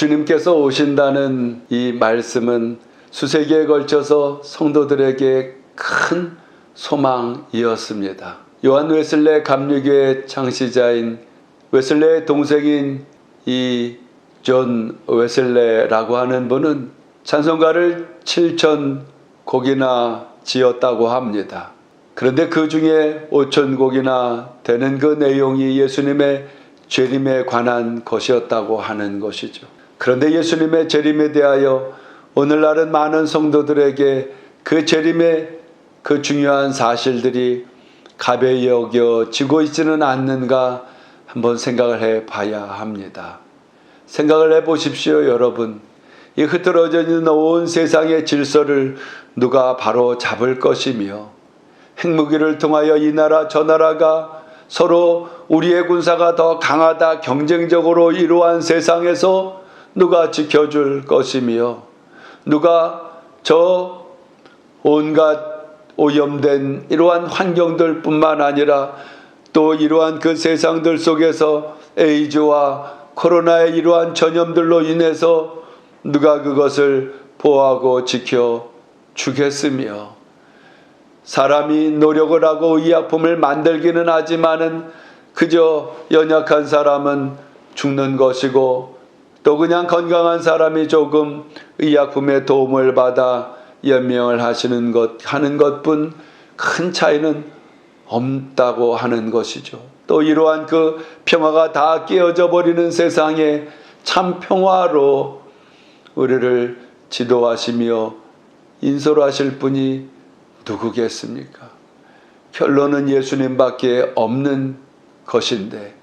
주님께서 오신다는 이 말씀은 수세기에 걸쳐서 성도들에게 큰 소망이었습니다. 요한 웨슬레 감리교의 창시자인 웨슬레의 동생인 이 존 웨슬레라고 하는 분은 찬송가를 7,000곡이나 지었다고 합니다. 그런데 그 중에 5,000곡이나 되는 그 내용이 예수님의 재림에 관한 것이었다고 하는 것이죠. 그런데 예수님의 재림에 대하여 오늘날은 많은 성도들에게 그 재림의 그 중요한 사실들이 가벼이 여겨지고 있지는 않는가 한번 생각을 해 봐야 합니다. 생각을 해 보십시오, 여러분. 이 흐트러져 있는 온 세상의 질서를 누가 바로 잡을 것이며, 핵무기를 통하여 이 나라 저 나라가 서로 우리의 군사가 더 강하다 경쟁적으로 이러한 세상에서 누가 지켜줄 것이며, 누가 저 온갖 오염된 이러한 환경들 뿐만 아니라 또 이러한 그 세상들 속에서 에이즈와 코로나의 이러한 전염들로 인해서 누가 그것을 보호하고 지켜주겠으며, 사람이 노력을 하고 의약품을 만들기는 하지만은 그저 연약한 사람은 죽는 것이고, 또 그냥 건강한 사람이 조금 의약품의 도움을 받아 연명을 하는 것뿐 큰 차이는 없다고 하는 것이죠. 또 이러한 그 평화가 다 깨어져 버리는 세상에 참 평화로 우리를 지도하시며 인솔하실 분이 누구겠습니까? 결론은 예수님밖에 없는 것인데,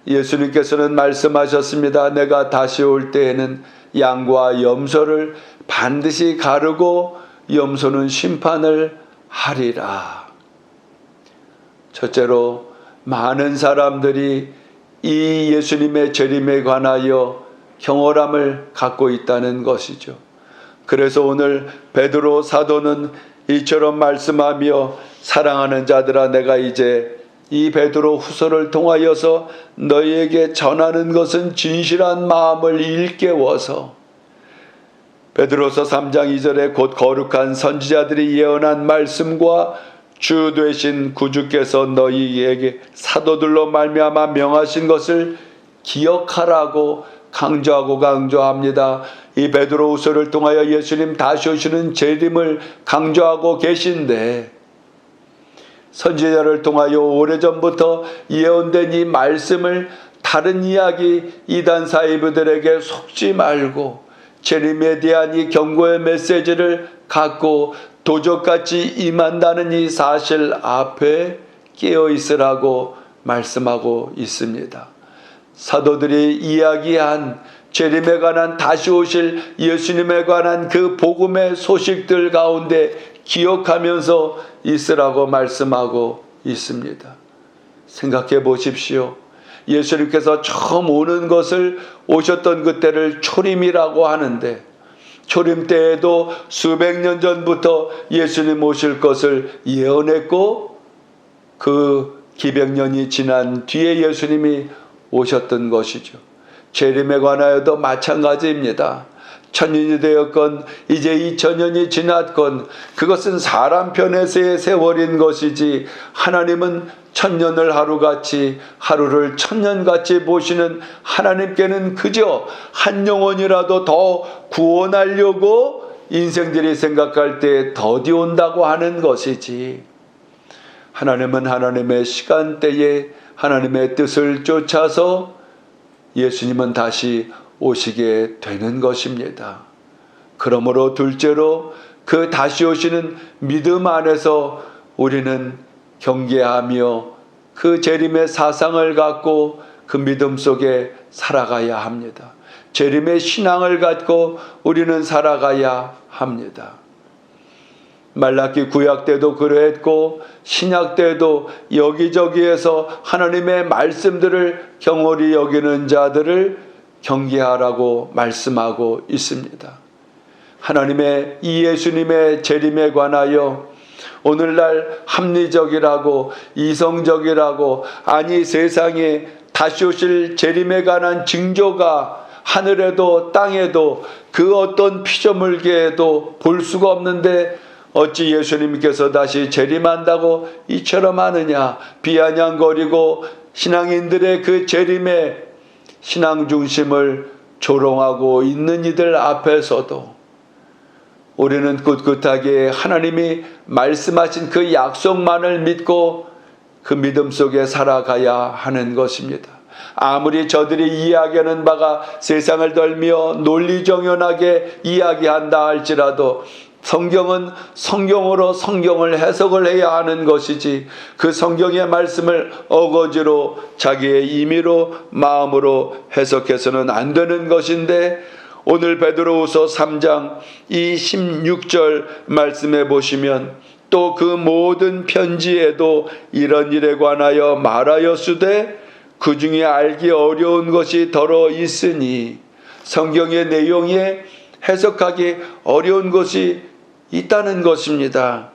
예수님께서는 말씀하셨습니다. 내가 다시 올 때에는 양과 염소를 반드시 가르고 염소는 심판을 하리라. 첫째로 많은 사람들이 이 예수님의 재림에 관하여 경홀함을 갖고 있다는 것이죠. 그래서 오늘 베드로 사도는 이처럼 말씀하며, 사랑하는 자들아, 내가 이제 이 베드로 후서를 통하여서 너희에게 전하는 것은 진실한 마음을 일깨워서, 베드로서 3장 2절에 곧 거룩한 선지자들이 예언한 말씀과 주 되신 구주께서 너희에게 사도들로 말미암아 명하신 것을 기억하라고 강조합니다. 이 베드로후서를 통하여 예수님 다시 오시는 재림을 강조하고 계신데, 선지자를 통하여 오래전부터 예언된 이 말씀을 다른 이야기 이단 사이비들에게 속지 말고 재림에 대한 이 경고의 메시지를 갖고 도적같이 임한다는 이 사실 앞에 깨어 있으라고 말씀하고 있습니다. 사도들이 이야기한 재림에 관한, 다시 오실 예수님에 관한 그 복음의 소식들 가운데 기억하면서 있으라고 말씀하고 있습니다. 생각해 보십시오. 예수님께서 처음 오는 것을 오셨던 그때를 초림이라고 하는데, 초림 때에도 수백 년 전부터 예수님 오실 것을 예언했고, 그 기백년이 지난 뒤에 예수님이 오셨던 것이죠. 재림에 관하여도 마찬가지입니다. 1000년이 되었건 이제 2000년이 지났건 그것은 사람 편에서의 세월인 것이지, 하나님은 1000년을 하루같이, 하루를 1000년같이 보시는 하나님께는 그저 한 영혼이라도 더 구원하려고 인생들이 생각할 때 더디 온다고 하는 것이지, 하나님은 하나님의 시간대에 하나님의 뜻을 쫓아서 예수님은 다시 오시게 되는 것입니다. 그러므로 둘째로 그 다시 오시는 믿음 안에서 우리는 경계하며 그 재림의 사상을 갖고 그 믿음 속에 살아가야 합니다. 재림의 신앙을 갖고 우리는 살아가야 합니다. 말라기 구약 때도 그러했고 신약 때도 여기저기에서 하나님의 말씀들을 경홀히 여기는 자들을 경계하라고 말씀하고 있습니다. 하나님의 이 예수님의 재림에 관하여 오늘날 합리적이라고 이성적이라고, 아니 세상에 다시 오실 재림에 관한 징조가 하늘에도 땅에도 그 어떤 피조물계에도 볼 수가 없는데 어찌 예수님께서 다시 재림한다고 이처럼 하느냐. 비아냥거리고 신앙인들의 그 재림의 신앙 중심을 조롱하고 있는 이들 앞에서도 우리는 꿋꿋하게 하나님이 말씀하신 그 약속만을 믿고 그 믿음 속에 살아가야 하는 것입니다. 아무리 저들이 이야기하는 바가 세상을 덜며 논리정연하게 이야기한다 할지라도 성경은 성경으로 성경을 해석을 해야 하는 것이지 그 성경의 말씀을 어거지로 자기의 임의로 마음으로 해석해서는 안 되는 것인데 오늘 베드로후서 3장 이 16절 말씀해 보시면 또 그 모든 편지에도 이런 일에 관하여 말하였으되 그 중에 알기 어려운 것이 더러 있으니 성경의 내용에 해석하기 어려운 것이 있다는 것입니다.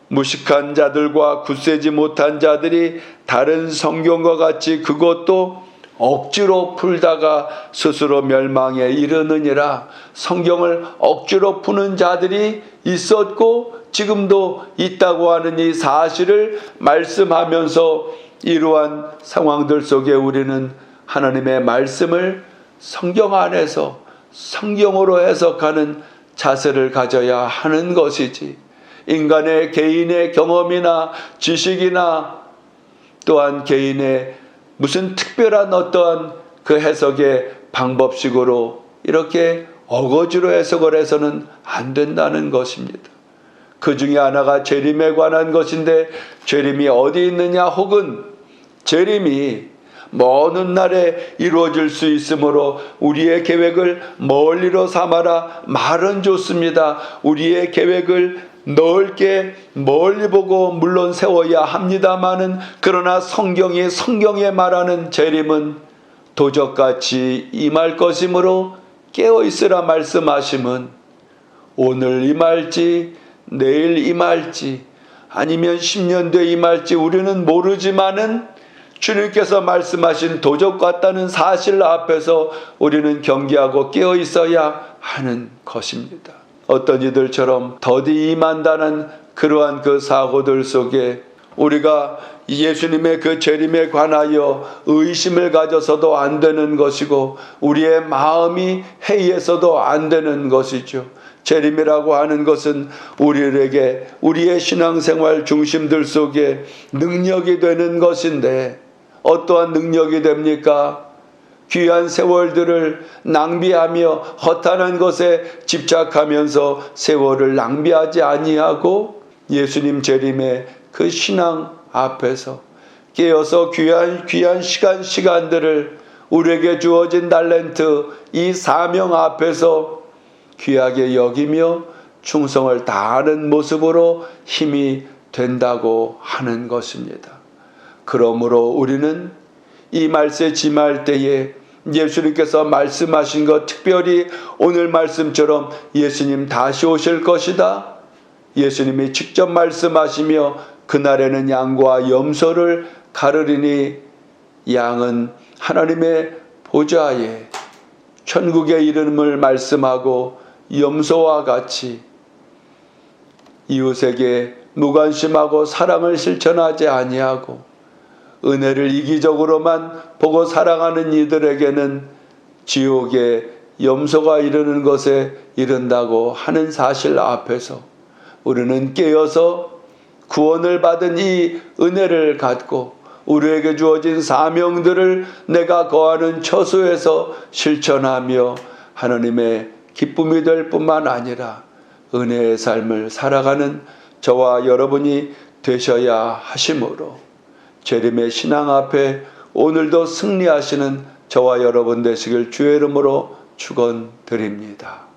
무식한 자들과 굳세지 못한 자들이 다른 성경과 같이 그것도 억지로 풀다가 스스로 멸망에 이르느니라. 성경을 억지로 푸는 자들이 있었고 지금도 있다고 하는 이 사실을 말씀하면서 이러한 상황들 속에 우리는 하나님의 말씀을 성경 안에서 성경으로 해석하는 자세를 가져야 하는 것이지 인간의 개인의 경험이나 지식이나 또한 개인의 무슨 특별한 어떠한 그 해석의 방법식으로 이렇게 어거지로 해석을 해서는 안 된다는 것입니다. 그 중에 하나가 재림에 관한 것인데 재림이 어디 있느냐 혹은 재림이 먼 훗날에 이루어질 수 있으므로 우리의 계획을 멀리로 삼아라 말은 좋습니다. 우리의 계획을 넓게 멀리 보고 물론 세워야 합니다마는 그러나 성경에 말하는 재림은 도적같이 임할 것이므로 깨어있으라 말씀하심은 오늘 임할지 내일 임할지 아니면 10년 뒤에 임할지 우리는 모르지만은 주님께서 말씀하신 도적 같다는 사실 앞에서 우리는 경계하고 깨어 있어야 하는 것입니다. 어떤 이들처럼 더디 임한다는 그러한 그 사고들 속에 우리가 예수님의 그 재림에 관하여 의심을 가져서도 안 되는 것이고 우리의 마음이 해이해서도 안 되는 것이죠. 재림이라고 하는 것은 우리에게 우리의 신앙생활 중심들 속에 능력이 되는 것인데 어떠한 능력이 됩니까? 귀한 세월들을 낭비하며 허탄한 것에 집착하면서 세월을 낭비하지 아니하고 예수님 재림의 그 신앙 앞에서 깨어서 귀한 시간들을 우리에게 주어진 달란트 이 사명 앞에서 귀하게 여기며 충성을 다하는 모습으로 힘이 된다고 하는 것입니다. 그러므로 우리는 이 말세 지말 때에 예수님께서 말씀하신 것 특별히 오늘 말씀처럼 예수님 다시 오실 것이다. 예수님이 직접 말씀하시며 그날에는 양과 염소를 가르리니 양은 하나님의 보좌에 천국의 이름을 말씀하고 염소와 같이 이웃에게 무관심하고 사랑을 실천하지 아니하고 은혜를 이기적으로만 보고 사랑하는 이들에게는 지옥의 염소가 이르는 것에 이른다고 하는 사실 앞에서 우리는 깨어서 구원을 받은 이 은혜를 갖고 우리에게 주어진 사명들을 내가 거하는 처소에서 실천하며 하나님의 기쁨이 될 뿐만 아니라 은혜의 삶을 살아가는 저와 여러분이 되셔야 하심으로 재림의 신앙 앞에 오늘도 승리하시는 저와 여러분 되시길 주의 이름으로 축원드립니다.